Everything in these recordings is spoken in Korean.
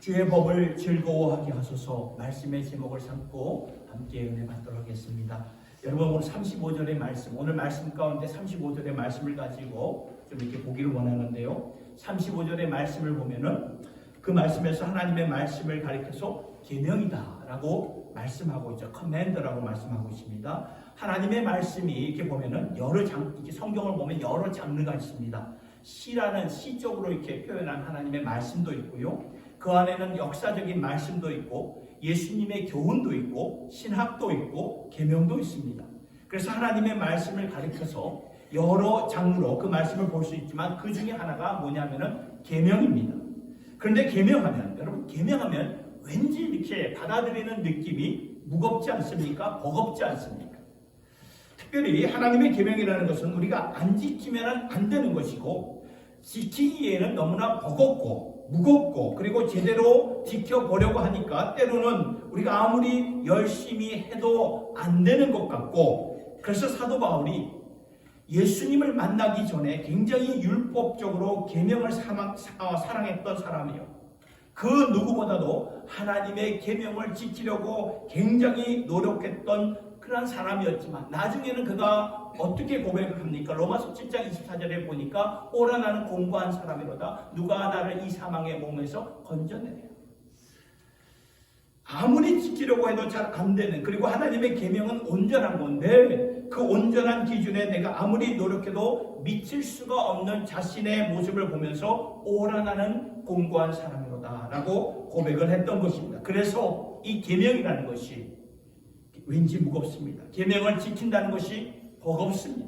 주의 법을 즐거워하게 하소서. 말씀의 제목을 삼고 함께 은혜 받도록 하겠습니다. 여러분, 오늘 35절의 말씀, 오늘 말씀 가운데 35절의 말씀을 가지고 좀 이렇게 보기를 원하는데요. 35절의 말씀을 보면은 그 말씀에서 하나님의 말씀을 가리켜서 계명이다 라고 말씀하고 있죠. 커맨드라고 말씀하고 있습니다. 하나님의 말씀이 이렇게 보면은 이렇게 성경을 보면 여러 장르가 있습니다. 시라는 시적으로 이렇게 표현한 하나님의 말씀도 있고요. 그 안에는 역사적인 말씀도 있고 예수님의 교훈도 있고 신학도 있고 계명도 있습니다. 그래서 하나님의 말씀을 가리켜서 여러 장르로 그 말씀을 볼 수 있지만 그 중에 하나가 뭐냐면은 계명입니다. 그런데 계명하면, 여러분, 계명하면 왠지 이렇게 받아들이는 느낌이 무겁지 않습니까? 버겁지 않습니까? 특별히 하나님의 계명이라는 것은 우리가 안 지키면 안 되는 것이고 지키기에는 너무나 버겁고 무겁고 그리고 제대로 지켜보려고 하니까 때로는 우리가 아무리 열심히 해도 안 되는 것 같고, 그래서 사도 바울이 예수님을 만나기 전에 굉장히 율법적으로 계명을 사랑했던 사람이요, 그 누구보다도 하나님의 계명을 지키려고 굉장히 노력했던 그런 사람이었지만 나중에는 그가 어떻게 고백을 합니까? 로마서 7장 24절에 보니까 오라 나는 공고한 사람이로다. 누가 나를 이 사망의 몸에서 건져내요. 아무리 지키려고 해도 잘 안 되는, 그리고 하나님의 계명은 온전한 건데 그 온전한 기준에 내가 아무리 노력해도 미칠 수가 없는 자신의 모습을 보면서 오라 나는 공고한 사람이로다 라고 고백을 했던 것입니다. 그래서 이 계명이라는 것이 왠지 무겁습니다. 계명을 지킨다는 것이 버겁습니다.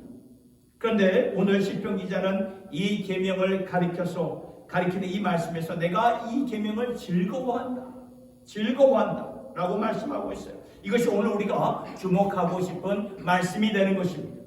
그런데 오늘 시편 기자는 이 계명을 가리키는 이 말씀에서 내가 이 계명을 즐거워한다 라고 말씀하고 있어요. 이것이 오늘 우리가 주목하고 싶은 말씀이 되는 것입니다.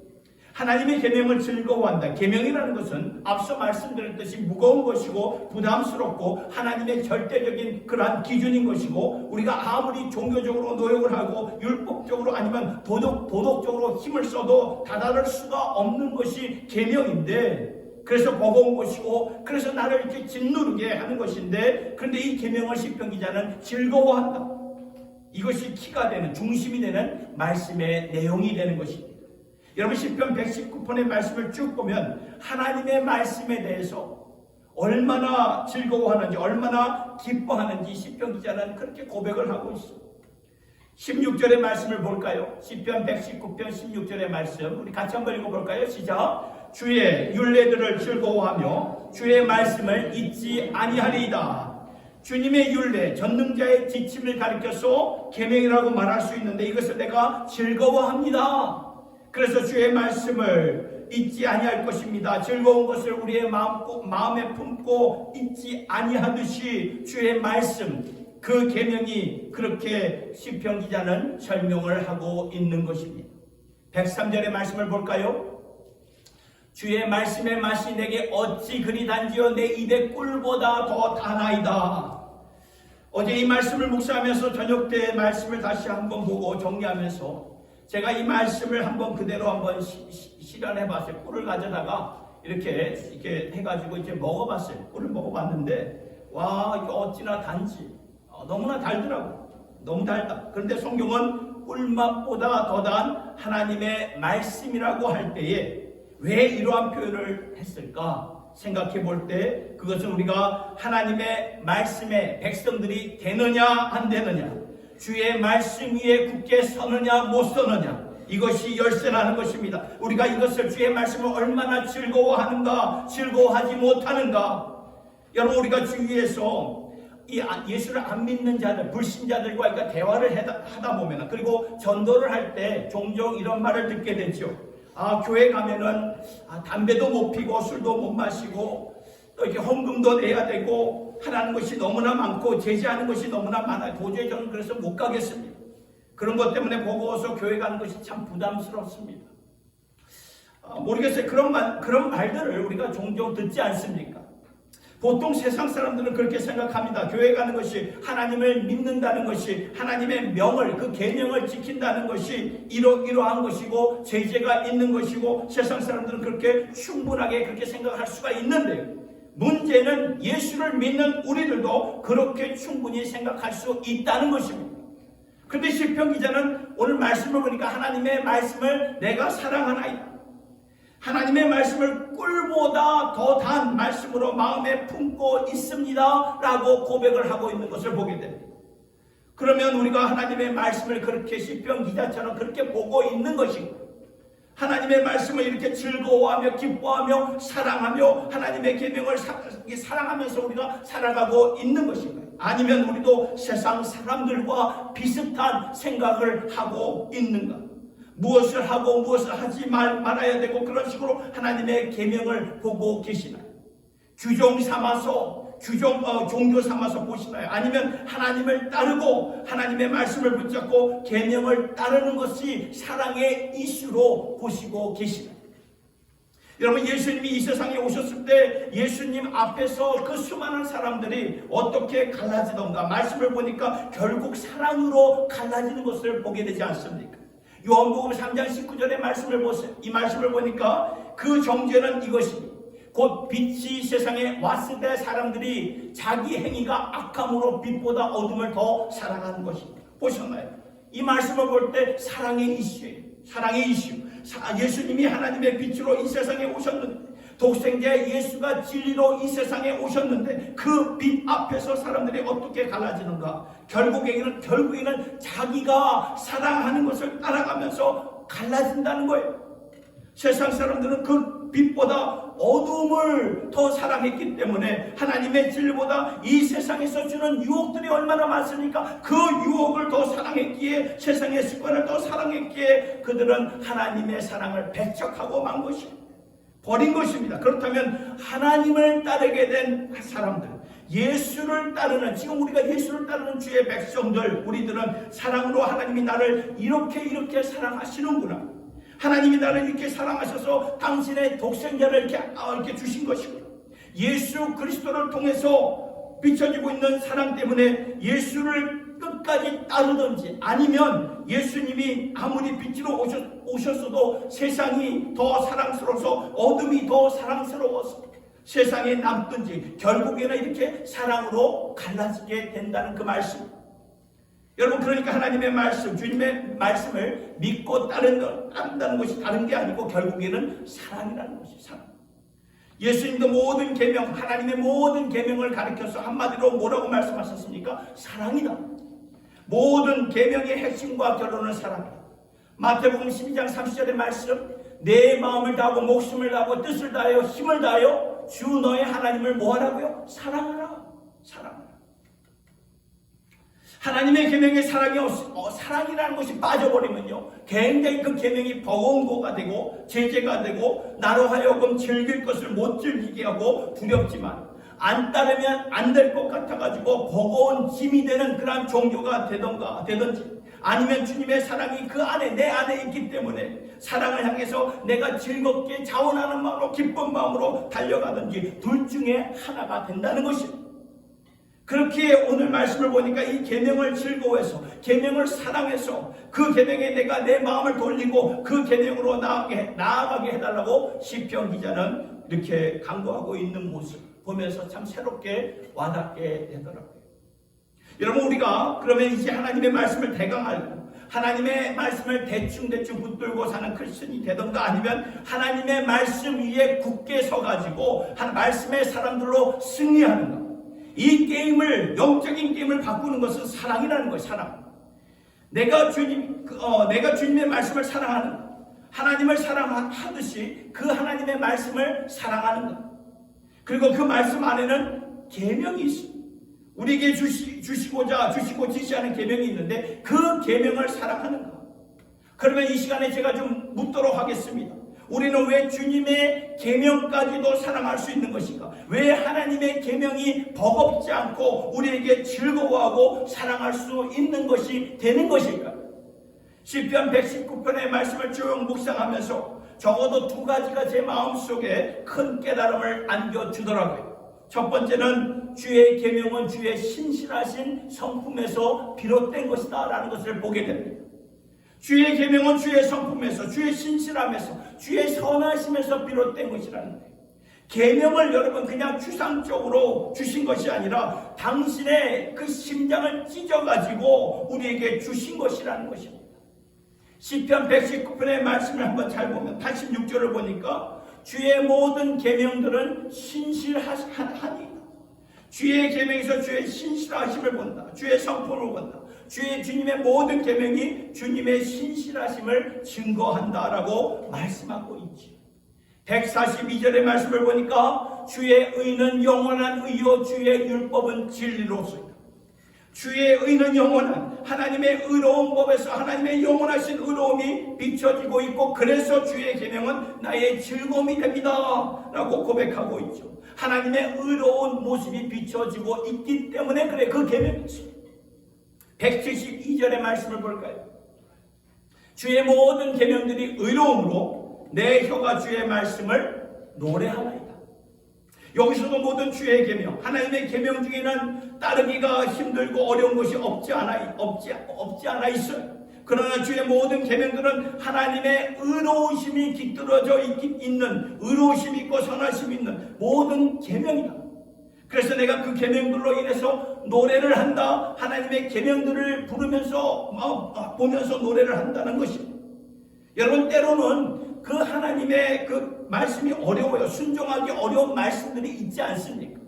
하나님의 계명을 즐거워한다. 계명이라는 것은 앞서 말씀드렸듯이 무거운 것이고 부담스럽고 하나님의 절대적인 그러한 기준인 것이고, 우리가 아무리 종교적으로 노력을 하고 율법적으로 아니면 도덕적으로 힘을 써도 다다를 수가 없는 것이 계명인데, 그래서 버거운 것이고 그래서 나를 이렇게 짓누르게 하는 것인데, 그런데 이 계명을 시편 기자는 즐거워한다. 이것이 키가 되는, 중심이 되는 말씀의 내용이 되는 것입니다. 여러분, 시편 119편의 말씀을 쭉 보면 하나님의 말씀에 대해서 얼마나 즐거워하는지, 얼마나 기뻐하는지 시편 기자는 그렇게 고백을 하고 있습니다. 16절의 말씀을 볼까요? 시편 119편 16절의 말씀 우리 같이 한번 읽어볼까요? 시작. 주의 율례들을 즐거워하며 주의 말씀을 잊지 아니하리이다. 주님의 율례, 전능자의 지침을 가리켜서 계명이라고 말할 수 있는데 이것을 내가 즐거워합니다. 그래서 주의 말씀을 잊지 아니할 것입니다. 즐거운 것을 우리의 마음에 품고 잊지 아니하듯이 주의 말씀, 그 계명이 그렇게 시편 기자는 설명을 하고 있는 것입니다. 103절의 말씀을 볼까요? 주의 말씀의 맛이 내게 어찌 그리 단지요 내 입의 꿀보다 더 다나이다. 어제 이 말씀을 묵상하면서 저녁 때 말씀을 다시 한번 보고 정리하면서 제가 이 말씀을 한번 그대로 한번 실현해 봤어요. 꿀을 가져다가 이렇게 해가지고 이제 먹어봤어요. 꿀을 먹어봤는데 와, 이거 어찌나 단지, 너무나 달더라고. 너무 달다. 그런데 성경은 꿀맛보다 더 단 하나님의 말씀이라고 할 때에 왜 이러한 표현을 했을까 생각해 볼 때, 그것은 우리가 하나님의 말씀에 백성들이 되느냐 안 되느냐, 주의 말씀 위에 굳게 서느냐 못 서느냐, 이것이 열쇠라는 것입니다. 우리가 이것을, 주의 말씀을 얼마나 즐거워하는가, 즐거워하지 못하는가. 여러분, 우리가 주위에서 이 예수를 안 믿는 자들, 불신자들과 그러니까 대화를 하다 보면, 그리고 전도를 할 때 종종 이런 말을 듣게 되죠. 교회 가면은 담배도 못 피고 술도 못 마시고 또 이렇게 헌금도 내야 되고 하라는 것이 너무나 많고 제지하는 것이 너무나 많아요. 도저히 저는 그래서 못 가겠습니다. 그런 것 때문에 버거워서 교회 가는 것이 참 부담스럽습니다. 모르겠어요. 그런 말들을 우리가 종종 듣지 않습니까? 보통 세상 사람들은 그렇게 생각합니다. 교회 가는 것이, 하나님을 믿는다는 것이, 하나님의 명을, 그 계명을 지킨다는 것이 이러한 것이고 제재가 있는 것이고, 세상 사람들은 그렇게 충분하게 그렇게 생각할 수가 있는데, 문제는 예수를 믿는 우리들도 그렇게 충분히 생각할 수 있다는 것입니다. 그런데 시편 기자는 오늘 말씀을 보니까 하나님의 말씀을 내가 사랑하나이다, 하나님의 말씀을 꿀보다 더 단 말씀으로 마음에 품고 있습니다 라고 고백을 하고 있는 것을 보게 됩니다. 그러면 우리가 하나님의 말씀을 그렇게 시편 기자처럼 그렇게 보고 있는 것이고, 하나님의 말씀을 이렇게 즐거워하며 기뻐하며 사랑하며 하나님의 계명을 사랑하면서 우리가 살아가고 있는 것인가요? 아니면 우리도 세상 사람들과 비슷한 생각을 하고 있는가? 무엇을 하고 무엇을 하지 말아야 되고 그런 식으로 하나님의 계명을 보고 계시나요? 규정 삼아서 종교 삼아서 보시나요? 아니면 하나님을 따르고 하나님의 말씀을 붙잡고 계명을 따르는 것이 사랑의 이슈로 보시고 계시나요? 여러분, 예수님이 이 세상에 오셨을 때 예수님 앞에서 그 수많은 사람들이 어떻게 갈라지던가, 말씀을 보니까 결국 사랑으로 갈라지는 것을 보게 되지 않습니까? 요한복음 3장 19절의 말씀을 보세요. 이 말씀을 보니까 그 정죄는 이것입니다. 곧 빛이 세상에 왔을 때 사람들이 자기 행위가 악함으로 빛보다 어둠을 더 사랑하는 것입니다. 보셨나요? 이 말씀을 볼 때 사랑의 이슈예요. 사랑의 이슈. 예수님이 하나님의 빛으로 이 세상에 오셨는데, 독생자 예수가 진리로 이 세상에 오셨는데 그 빛 앞에서 사람들이 어떻게 갈라지는가? 결국에는 자기가 사랑하는 것을 따라가면서 갈라진다는 거예요. 세상 사람들은 그 빛보다 어둠을 더 사랑했기 때문에 하나님의 진리보다 이 세상에서 주는 유혹들이 얼마나 많습니까? 그 유혹을 더 사랑했기에, 세상의 습관을 더 사랑했기에 그들은 하나님의 사랑을 배척하고 만 것입니다. 버린 것입니다. 그렇다면 하나님을 따르게 된 사람들, 예수를 따르는, 지금 우리가 예수를 따르는 주의 백성들, 우리들은 사랑으로 하나님이 나를 이렇게 사랑하시는구나, 하나님이 나를 이렇게 사랑하셔서 당신의 독생자를 이렇게 주신 것이고, 예수 그리스도를 통해서 비춰지고 있는 사랑 때문에 예수를 끝까지 따르든지, 아니면 예수님이 아무리 빛으로 오셨어도 세상이 더 사랑스러워서, 어둠이 더 사랑스러워서 세상에 남든지 결국에는 이렇게 사랑으로 갈라지게 된다는 그 말씀. 여러분, 그러니까 하나님의 말씀, 주님의 말씀을 믿고 따른다는 것이 다른 게 아니고 결국에는 사랑이라는 것이 사랑. 예수님도 모든 계명, 하나님의 모든 계명을 가르쳐서 한마디로 뭐라고 말씀하셨습니까? 사랑이다. 모든 계명의 핵심과 결론은 사랑이다. 마태복음 12장 30절의 말씀, 내 마음을 다하고 목숨을 다하고 뜻을 다하여 힘을 다하여 주 너의 하나님을 뭐하라고요? 사랑하라. 사랑하라. 하나님의 계명에 사랑이라는 것이 빠져버리면요, 굉장히 그 계명이 버거운 거가 되고 제재가 되고 나로 하여금 즐길 것을 못 즐기게 하고 두렵지만 안 따르면 안 될 것 같아가지고 버거운 짐이 되는 그러한 종교가 되든지, 아니면 주님의 사랑이 그 안에, 내 안에 있기 때문에 사랑을 향해서 내가 즐겁게 자원하는 마음으로, 기쁜 마음으로 달려가든지 둘 중에 하나가 된다는 것입니다. 그렇게 오늘 말씀을 보니까 이 계명을 즐거워해서, 계명을 사랑해서 그 계명에 내가 내 마음을 돌리고 그 계명으로 나아가게 해달라고 시편 기자는 이렇게 강구하고 있는 모습 보면서 참 새롭게 와닿게 되더라고요. 여러분, 우리가 그러면 이제 하나님의 말씀을 대강 알고 하나님의 말씀을 대충 붙들고 사는 크리스천이 되던가, 아니면 하나님의 말씀 위에 굳게 서가지고 말씀의 사람들로 승리하는가, 이 게임을, 영적인 게임을 바꾸는 것은 사랑이라는 거예요. 사랑. 내가 주님의 말씀을 사랑하는 것, 하나님을 사랑하듯이 그 하나님의 말씀을 사랑하는 것, 그리고 그 말씀 안에는 계명이 있습니다. 우리에게 주시고 지시하는 계명이 있는데 그 계명을 사랑하는 것. 그러면 이 시간에 제가 좀 묻도록 하겠습니다. 우리는 왜 주님의 계명까지도 사랑할 수 있는 것인가? 왜 하나님의 계명이 버겁지 않고 우리에게 즐거워하고 사랑할 수 있는 것이 되는 것일까? 시편 119편의 말씀을 쭉 묵상하면서 적어도 두 가지가 제 마음속에 큰 깨달음을 안겨주더라고요. 첫 번째는 주의 계명은 주의 신실하신 성품에서 비롯된 것이다 라는 것을 보게 됩니다. 주의 계명은 주의 성품에서, 주의 신실함에서, 주의 선하심에서 비롯된 것이라는 거예요. 계명을 여러분 그냥 추상적으로 주신 것이 아니라 당신의 그 심장을 찢어가지고 우리에게 주신 것이라는 것입니다. 시편 119편의 말씀을 한번 잘 보면 86절을 보니까 주의 모든 계명들은 신실하니 주의 계명에서 주의 신실하심을 본다. 주의 성품을 본다. 주님의 모든 계명이 주님의 신실하심을 증거한다라고 말씀하고 있지. 142절의 말씀을 보니까 주의 의는 영원한 의요 주의 율법은 진리로소이다. 주의 의는 영원한 하나님의 의로운 법에서 하나님의 영원하신 의로움이 비춰지고 있고 그래서 주의 계명은 나의 즐거움이 됩니다 라고 고백하고 있죠. 하나님의 의로운 모습이 비춰지고 있기 때문에 그래 그 계명이지. 172절의 말씀을 볼까요? 주의 모든 계명들이 의로움으로 내 혀가 주의 말씀을 노래하나이다. 여기서도 모든 주의 계명, 하나님의 계명 중에는 따르기가 힘들고 어려운 것이 없지 않아 있어요. 그러나 주의 모든 계명들은 하나님의 의로우심이 깃들어져 있는, 의로우심이 있고 선하심이 있는 모든 계명이다. 그래서 내가 그 계명들로 인해서 노래를 한다. 하나님의 계명들을 부르면서 보면서 노래를 한다는 것입니다. 여러분, 때로는 그 하나님의 그 말씀이 어려워요. 순종하기 어려운 말씀들이 있지 않습니까?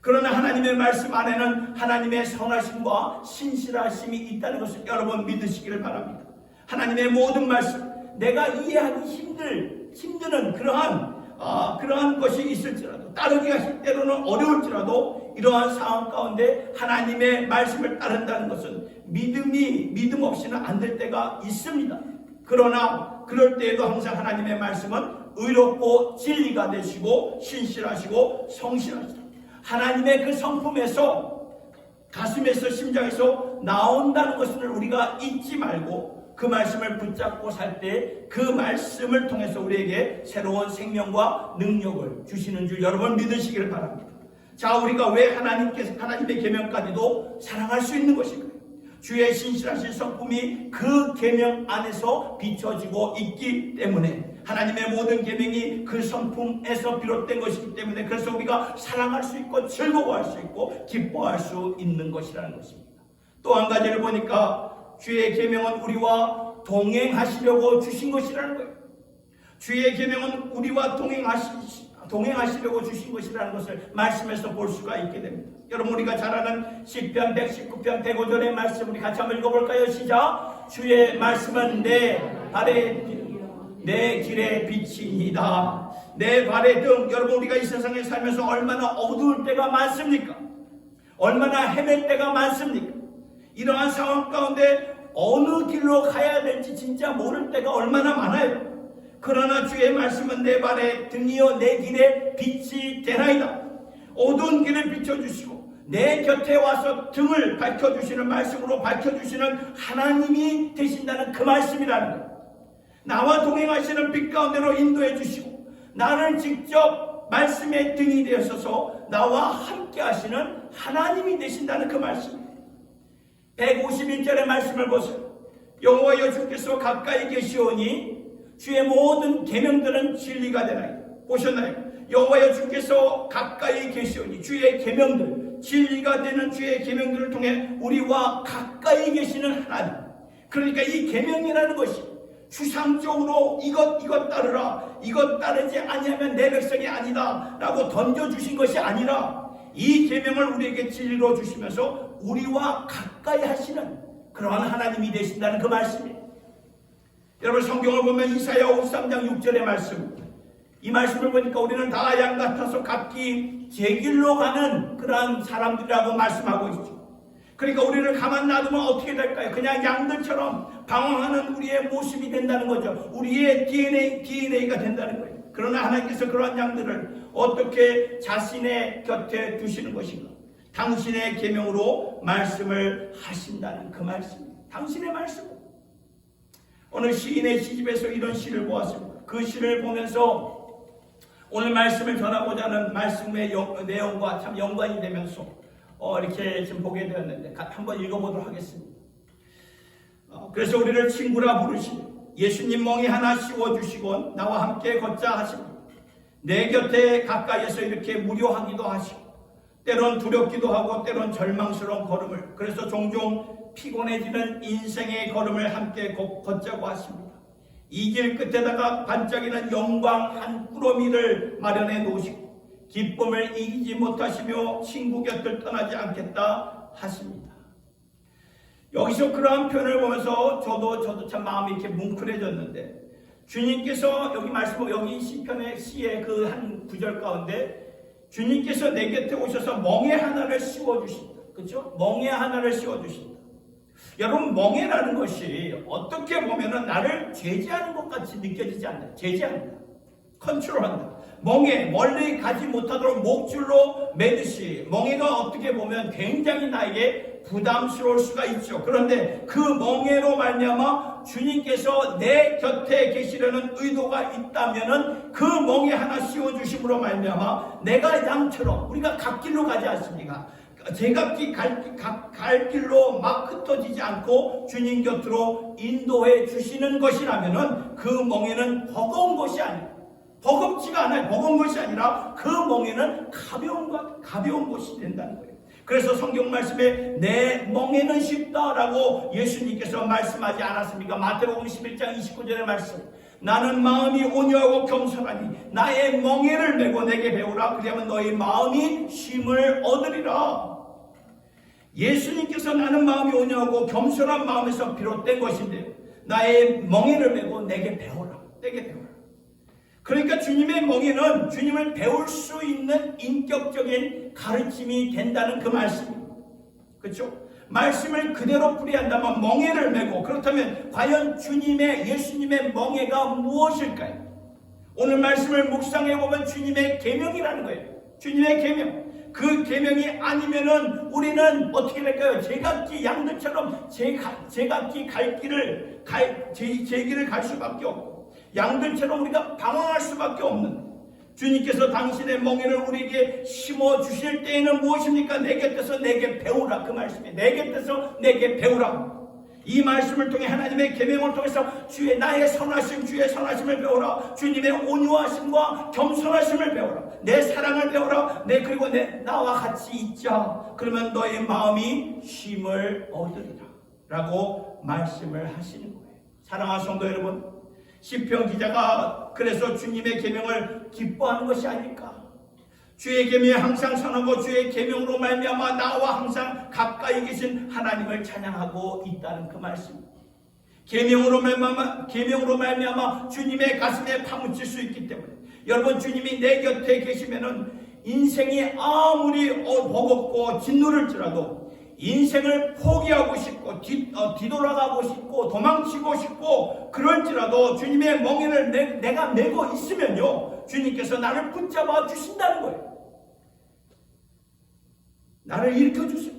그러나 하나님의 말씀 안에는 하나님의 선하심과 신실하심이 있다는 것을 여러분 믿으시기를 바랍니다. 하나님의 모든 말씀, 내가 이해하기 힘드는 그러한 것이 있을지라도, 따르기가 때로는 어려울지라도 이러한 상황 가운데 하나님의 말씀을 따른다는 것은 믿음 없이는 안 될 때가 있습니다. 그러나 그럴 때에도 항상 하나님의 말씀은 의롭고 진리가 되시고 신실하시고 성실하시다. 하나님의 그 성품에서, 가슴에서, 심장에서 나온다는 것을 우리가 잊지 말고 그 말씀을 붙잡고 살 때 그 말씀을 통해서 우리에게 새로운 생명과 능력을 주시는 줄 여러분 믿으시기를 바랍니다. 자, 우리가 왜 하나님의 계명까지도 사랑할 수 있는 것일까요? 주의 신실하신 성품이 그 계명 안에서 비춰지고 있기 때문에, 하나님의 모든 계명이 그 성품에서 비롯된 것이기 때문에, 그래서 우리가 사랑할 수 있고 즐거워할 수 있고 기뻐할 수 있는 것이라는 것입니다. 또 한 가지를 보니까 주의 계명은 우리와 동행하시려고 주신 것이라는 거예요. 주의 계명은 우리와 동행하시려고 주신 것이라는 것을 말씀에서 볼 수가 있게 됩니다. 여러분, 우리가 잘 아는 시편 119편 105절의 말씀 우리 같이 한번 읽어볼까요? 시작! 주의 말씀은 내 길의 빛이니이다. 내 발의 등. 여러분, 우리가 이 세상에 살면서 얼마나 어두울 때가 많습니까? 얼마나 헤맬 때가 많습니까? 이러한 상황 가운데 어느 길로 가야 될지 진짜 모를 때가 얼마나 많아요. 그러나 주의 말씀은 내 발의 등이요 내 길의 빛이 되나이다. 어두운 길을 비춰주시고 내 곁에 와서 등을 밝혀주시는 말씀으로 밝혀주시는 하나님이 되신다는 그 말씀이라는 거예요. 나와 동행하시는 빛 가운데로 인도해 주시고 나를 직접 말씀의 등이 되어서 나와 함께 하시는 하나님이 되신다는 그 말씀. 151절의 말씀을 보세요. 여호와여 주께서 가까이 계시오니 주의 모든 계명들은 진리가 되나이다. 보셨나요? 여호와여 주께서 가까이 계시오니 주의 계명들, 진리가 되는 주의 계명들을 통해 우리와 가까이 계시는 하나님. 그러니까 이 계명이라는 것이 추상적으로 이것 따르라, 이것 따르지 아니하면 내 백성이 아니다 라고 던져주신 것이 아니라 이 계명을 우리에게 진리로 주시면서 우리와 가까이 하시는 그러한 하나님이 되신다는 그 말씀이에요. 여러분, 성경을 보면 이사야 53장 6절의 말씀, 이 말씀을 보니까 우리는 다 양 같아서 각기 제 길로 가는 그러한 사람들이라고 말씀하고 있죠. 그러니까 우리를 가만 놔두면 어떻게 될까요? 그냥 양들처럼 방황하는 우리의 모습이 된다는 거죠. 우리의 DNA가 된다는 거예요. 그러나 하나님께서 그러한 양들을 어떻게 자신의 곁에 두시는 것인가? 당신의 계명으로 말씀을 하신다는 그 말씀. 당신의 말씀. 오늘 시인의 시집에서 이런 시를 보았습니다. 그 시를 보면서 오늘 말씀을 전하고자 하는 말씀의 내용과 참 연관이 되면서 이렇게 지금 보게 되었는데 한번 읽어보도록 하겠습니다. 그래서 우리를 친구라 부르시니 예수님 멍에 하나 씌워주시곤 나와 함께 걷자 하십니다. 내 곁에 가까이에서 이렇게 무료하기도 하시고 때론 두렵기도 하고 때론 절망스러운 걸음을, 그래서 종종 피곤해지는 인생의 걸음을 함께 걷자고 하십니다. 이 길 끝에다가 반짝이는 영광 한 꾸러미를 마련해 놓으시고 기쁨을 이기지 못하시며 친구 곁을 떠나지 않겠다 하십니다. 여기서 그러한 표현을 보면서 저도 참 마음이 이렇게 뭉클해졌는데, 주님께서 여기 말씀, 여기 시편의 시의 그 한 구절 가운데 주님께서 내 곁에 오셔서 멍에 하나를 씌워주신다. 그렇죠? 멍에 하나를 씌워주신다. 여러분, 멍에라는 것이 어떻게 보면은 나를 제지하는 것 같이 느껴지지 않나요? 제지한다. 컨트롤한다. 멍에, 멀리 가지 못하도록 목줄로 매듯이 멍에가 어떻게 보면 굉장히 나에게 부담스러울 수가 있죠. 그런데 그 멍에로 말미암아 주님께서 내 곁에 계시려는 의도가 있다면은 그 멍에 하나 씌워주심으로 말미암아 내가 양처럼, 우리가 갓길로 가지 않습니까? 제각기 갈 길로 막 흩어지지 않고 주님 곁으로 인도해 주시는 것이라면은 그 멍에는 버거운 것이 아니에요. 버겁지가 않아요. 버거운 것이 아니라 그 멍에는 가벼운 것이 된다는 거예요. 그래서 성경 말씀에 내 멍에는 쉽다라고 예수님께서 말씀하지 않았습니까? 마태복음 11장 29절의 말씀. 나는 마음이 온유하고 겸손하니 나의 멍에를 메고 내게 배우라. 그리하면 너희 마음이 쉼을 얻으리라. 예수님께서 나는 마음이 온유하고 겸손한 마음에서 비롯된 것인데 나의 멍에를 메고 내게 배우라. 내게 배우라. 그러니까 주님의 멍에는 주님을 배울 수 있는 인격적인 가르침이 된다는 그 말씀입니다. 그렇죠? 말씀을 그대로 풀이한다면 멍에를 메고, 그렇다면 과연 예수님의 멍에가 무엇일까요? 오늘 말씀을 묵상해보면 주님의 계명이라는 거예요. 주님의 계명. 그 계명이 아니면은 우리는 어떻게 될까요? 제각기 양들처럼 제각기 제 길을 갈 수밖에 없고 양들처럼 우리가 방황할 수밖에 없는, 주님께서 당신의 멍에를 우리에게 심어주실 때에는 무엇입니까? 내 곁에서 내게 배우라. 그 말씀이 내 곁에서 내게 배우라. 이 말씀을 통해 하나님의 계명을 통해서 나의 선하심, 주의 선하심을 배우라. 주님의 온유하심과 겸손하심을 배우라. 내 사랑을 배우라. 그리고 나와 같이 있자. 그러면 너의 마음이 쉼을 얻으리라 라고 말씀을 하시는 거예요. 사랑하는 성도 여러분, 시편 기자가 그래서 주님의 계명을 기뻐하는 것이 아닐까? 주의 계명이 항상 선하고 주의 계명으로 말미암아 나와 항상 가까이 계신 하나님을 찬양하고 있다는 그 말씀. 계명으로 말미암아 주님의 가슴에 파묻힐 수 있기 때문에, 여러분, 주님이 내 곁에 계시면은 인생이 아무리 버겁고 짓누를지라도 인생을 포기하고 싶고 뒤돌아가고 싶고 도망치고 싶고 그럴지라도 주님의 멍에를 내가 메고 있으면요, 주님께서 나를 붙잡아 주신다는 거예요. 나를 일으켜 주세요.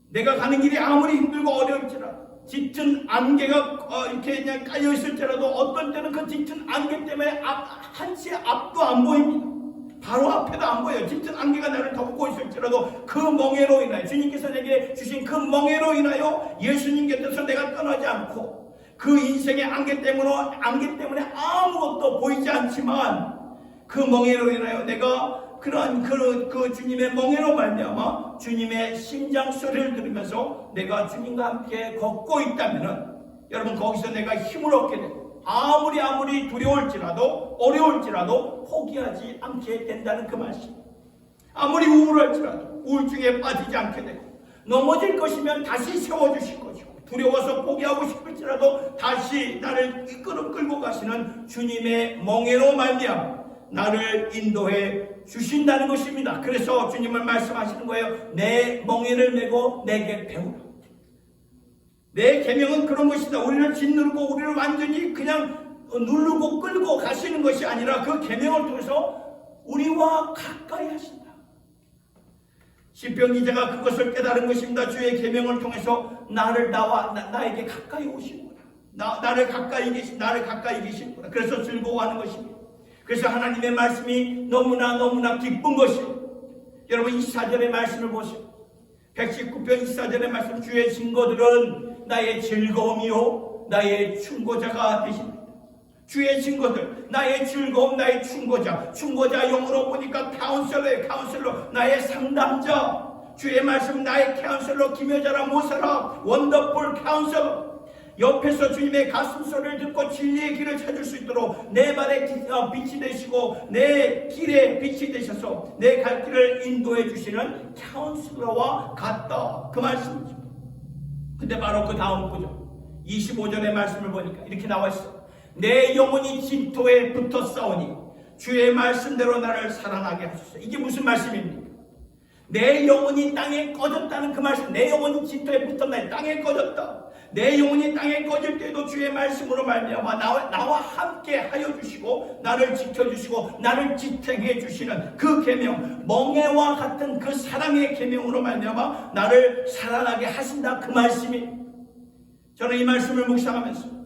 내가 가는 길이 아무리 힘들고 어려울지라도, 짙은 안개가 이렇게 그냥 깔려 있을지라도 어떤 때는 그 짙은 안개 때문에 한치 앞도 안 보입니다. 바로 앞에도 안 보여요. 짙은 안개가 나를 덮고 있을지라도 그 멍에로 인하여, 주님께서 내게 주신 그 멍에로 인하여 예수님 곁에서 내가 떠나지 않고, 그 인생의 안개 때문에 아무것도 보이지 않지만 그 멍에로 인하여 내가 그러한 그 주님의 멍에로 말미암아 주님의 심장 소리를 들으면서 내가 주님과 함께 걷고 있다면은, 여러분, 거기서 내가 힘을 얻게 되고 아무리 두려울지라도 어려울지라도 포기하지 않게 된다는 그 말씀. 아무리 우울할지라도 우울증에 빠지지 않게 되고, 넘어질 것이면 다시 세워주실 것이고, 두려워서 포기하고 싶을지라도 다시 나를 끌고 가시는 주님의 멍에로 말미암아 나를 인도해 주신다는 것입니다. 그래서 주님은 말씀하시는 거예요. 내 멍에를 메고 내게 배우라. 내 계명은 그런 것이다. 우리를 짓누르고 우리를 완전히 그냥 누르고 끌고 가시는 것이 아니라 그 계명을 통해서 우리와 가까이 하신다. 시편 기자가 그것을 깨달은 것입니다. 주의 계명을 통해서 나에게 가까이 오시는구나. 나를 가까이 계시는구나. 그래서 즐거워하는 것입니다. 그래서 하나님의 말씀이 너무나 기쁜 것이요. 여러분, 24절의 말씀을 보시오. 119편 24절의 말씀, 주의 증거들은 나의 즐거움이요 나의 충고자가 되십니다. 주의 증거들, 나의 즐거움, 나의 충고자 영어로 보니까 카운셀러, 나의 상담자. 주의 말씀, 나의 카운셀러, 기묘자라 모사라, 원더풀 카운셀러. 옆에서 주님의 가슴 소리를 듣고 진리의 길을 찾을 수 있도록 내 발에 빛이 되시고 내 길에 빛이 되셔서 내 갈 길을 인도해 주시는 카운셀러와 같다, 그 말씀이죠. 근데 바로 그 다음 구절 25절의 말씀을 보니까 이렇게 나와 있어. 내 영혼이 진토에 붙어 싸우니 주의 말씀대로 나를 살아나게 하소서. 이게 무슨 말씀입니까? 내 영혼이 땅에 꺼졌다는 그 말씀. 내 영혼이 진토에 붙었나, 땅에 꺼졌다. 내 영혼이 땅에 꺼질 때도 주의 말씀으로 말미암아 나와 함께 하여 주시고 나를 지켜주시고 나를 지탱해 주시는 그 계명, 멍에와 같은 그 사랑의 계명으로 말미암아 나를 살아나게 하신다, 그 말씀이. 저는 이 말씀을 묵상하면서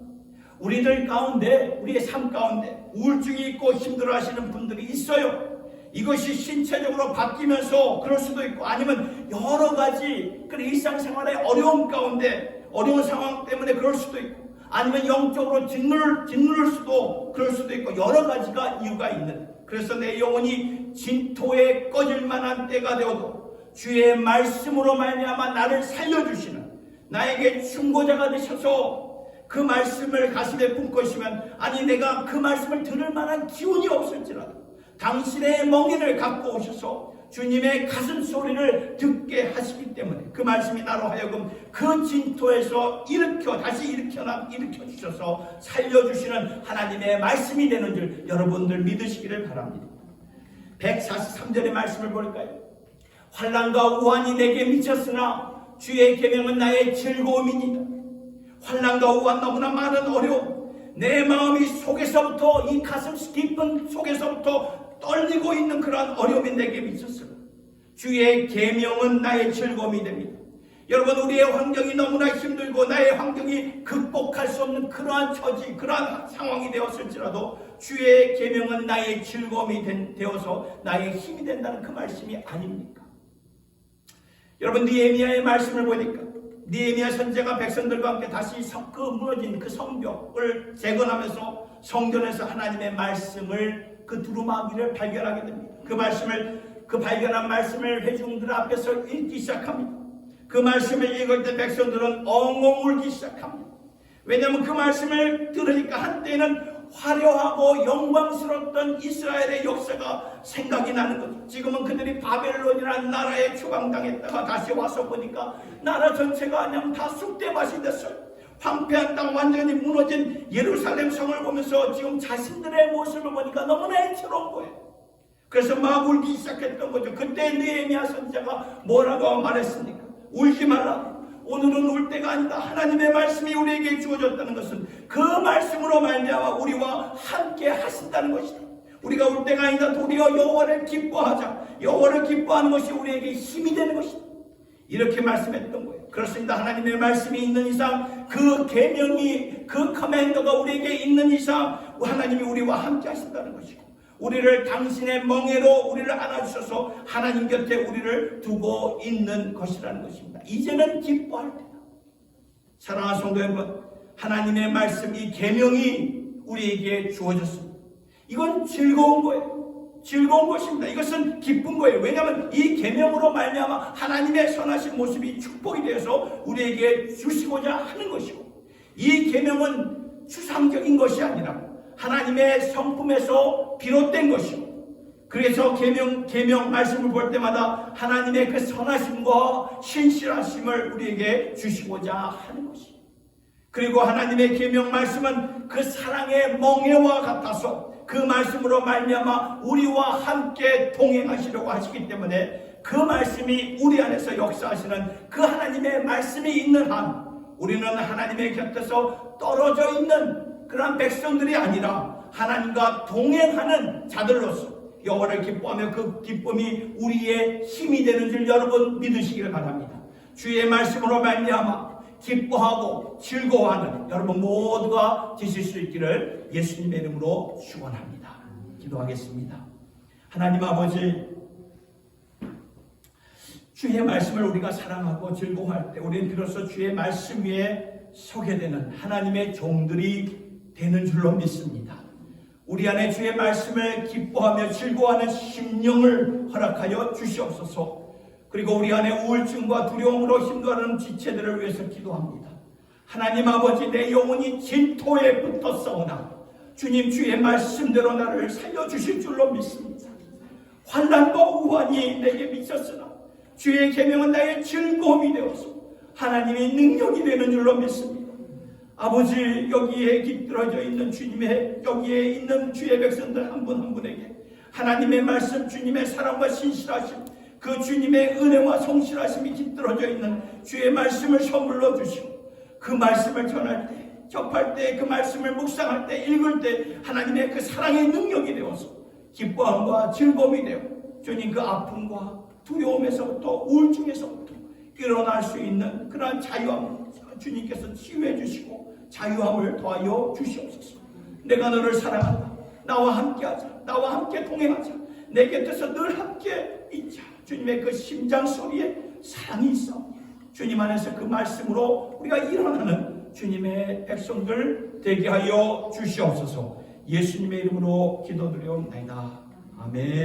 우리들 가운데, 우리의 삶 가운데 우울증이 있고 힘들어하시는 분들이 있어요. 이것이 신체적으로 바뀌면서 그럴 수도 있고, 아니면 여러 가지 그 일상생활의 어려움 가운데, 어려운 상황 때문에 그럴 수도 있고, 아니면 영적으로 짓누를 수도 그럴 수도 있고, 여러 가지가 이유가 있는. 그래서 내 영혼이 진토에 꺼질 만한 때가 되어도 주의 말씀으로 말미암아 나를 살려주시는, 나에게 충고자가 되셔서 그 말씀을 가슴에 품고 있으면, 아니 내가 그 말씀을 들을 만한 기운이 없을지라도 당신의 멍에를 갖고 오셔서 주님의 가슴 소리를 듣게 하시기 때문에 그 말씀이 나로 하여금 그 진토에서 다시 일으켜 주셔서 살려주시는 하나님의 말씀이 되는 줄 여러분들 믿으시기를 바랍니다. 143절의 말씀을 볼까요? 환난과 우환이 내게 미쳤으나 주의 계명은 나의 즐거움이니이다. 환난과 우환, 너무나 많은 어려움, 내 마음이 속에서부터, 이 가슴 깊은 속에서부터 떨리고 있는 그러한 어려움이 내게 미쳤으나 주의 계명은 나의 즐거움이 됩니다. 여러분, 우리의 환경이 너무나 힘들고 나의 환경이 극복할 수 없는 그러한 처지, 그러한 상황이 되었을지라도 주의 계명은 나의 즐거움이 되어서 나의 힘이 된다는 그 말씀이 아닙니까? 여러분, 느헤미야의 말씀을 보니까 느헤미야 선지자가 백성들과 함께 다시 그 무너진 그 성벽을 재건하면서 성전에서 하나님의 말씀을, 그 두루마기를 발견하게 됩니다. 그 발견한 말씀을 회중들 앞에서 읽기 시작합니다. 그 말씀을 읽을 때 백성들은 엉엉 울기 시작합니다. 왜냐하면 그 말씀을 들으니까 한때는 화려하고 영광스러웠던 이스라엘의 역사가 생각이 나는 거죠. 지금은 그들이 바벨론이라는 나라에 추방당했다가 다시 와서 보니까 나라 전체가 그냥 다 쑥대밭이 됐어요. 황폐한 땅, 완전히 무너진 예루살렘 성을 보면서 지금 자신들의 모습을 보니까 너무나 애처로운 거예요. 그래서 막 울기 시작했던 거죠. 그때 느헤미야 선지자가 뭐라고 말했습니까? 울지 말라. 오늘은 울 때가 아니다. 하나님의 말씀이 우리에게 주어졌다는 것은 그 말씀으로 말미암아 우리와 함께 하신다는 것이다. 우리가 울 때가 아니다. 도리어 여호와를 기뻐하자. 여호와를 기뻐하는 것이 우리에게 힘이 되는 것이다. 이렇게 말씀했던 거예요. 그렇습니다. 하나님의 말씀이 있는 이상, 그 계명이, 그 커맨더가 우리에게 있는 이상 하나님이 우리와 함께 하신다는 것이고, 우리를 당신의 멍에로 우리를 안아주셔서 하나님 곁에 우리를 두고 있는 것이라는 것입니다. 이제는 기뻐할 때다. 사랑하는 성도 여러분, 하나님의 말씀, 이 계명이 우리에게 주어졌습니다. 이건 즐거운 거예요. 즐거운 것입니다. 이것은 기쁜 거예요. 왜냐하면 이 계명으로 말미암아 하나님의 선하신 모습이 축복이 되어서 우리에게 주시고자 하는 것이고, 이 계명은 추상적인 것이 아니라 하나님의 성품에서 비롯된 것이고, 그래서 계명 말씀을 볼 때마다 하나님의 그 선하심과 신실하심을 우리에게 주시고자 하는 것이고, 그리고 하나님의 계명 말씀은 그 사랑의 멍에와 같아서 그 말씀으로 말미암아 우리와 함께 동행하시려고 하시기 때문에 그 말씀이 우리 안에서 역사하시는 그 하나님의 말씀이 있는 한 우리는 하나님의 곁에서 떨어져 있는 그런 백성들이 아니라 하나님과 동행하는 자들로서 여호와를 기뻐하며 그 기쁨이 우리의 힘이 되는 줄 여러분 믿으시길 바랍니다. 주의 말씀으로 말미암아 기뻐하고 즐거워하는 여러분 모두가 되실 수 있기를 예수님의 이름으로 축원합니다. 기도하겠습니다. 하나님 아버지, 주의 말씀을 우리가 사랑하고 즐거워할 때 우리는 비로소 주의 말씀 위에 서게 되는 하나님의 종들이 되는 줄로 믿습니다. 우리 안에 주의 말씀을 기뻐하며 즐거워하는 심령을 허락하여 주시옵소서. 그리고 우리 안에 우울증과 두려움으로 힘들어하는 지체들을 위해서 기도합니다. 하나님 아버지, 내 영혼이 진토에 붙었사오나 주님 주의 말씀대로 나를 살려주실 줄로 믿습니다. 환난과 우환이 내게 미쳤으나 주의 계명은 나의 즐거움이 되어서 하나님의 능력이 되는 줄로 믿습니다. 아버지, 여기에 깃들어져 있는 주님의, 여기에 있는 주의 백성들 한 분 한 분에게 하나님의 말씀, 주님의 사랑과 신실하심, 그 주님의 은혜와 성실하심이 깃들어져 있는 주의 말씀을 선물로 주시고, 그 말씀을 전할 때, 접할 때, 그 말씀을 묵상할 때, 읽을 때 하나님의 그 사랑의 능력이 되어서 기뻐함과 즐거움이 되어 주님 그 아픔과 두려움에서부터, 우울증에서부터 일어날 수 있는 그러한 자유함 주님께서 치유해 주시고 자유함을 더하여 주시옵소서. 내가 너를 사랑한다. 나와 함께하자. 나와 함께 동행하자. 내 곁에서 늘 함께 있자. 주님의 그 심장 소리에 사랑이 있어. 주님 안에서 그 말씀으로 우리가 일어나는 주님의 백성들 되게 하여 주시옵소서. 예수님의 이름으로 기도드리옵나이다. 아멘.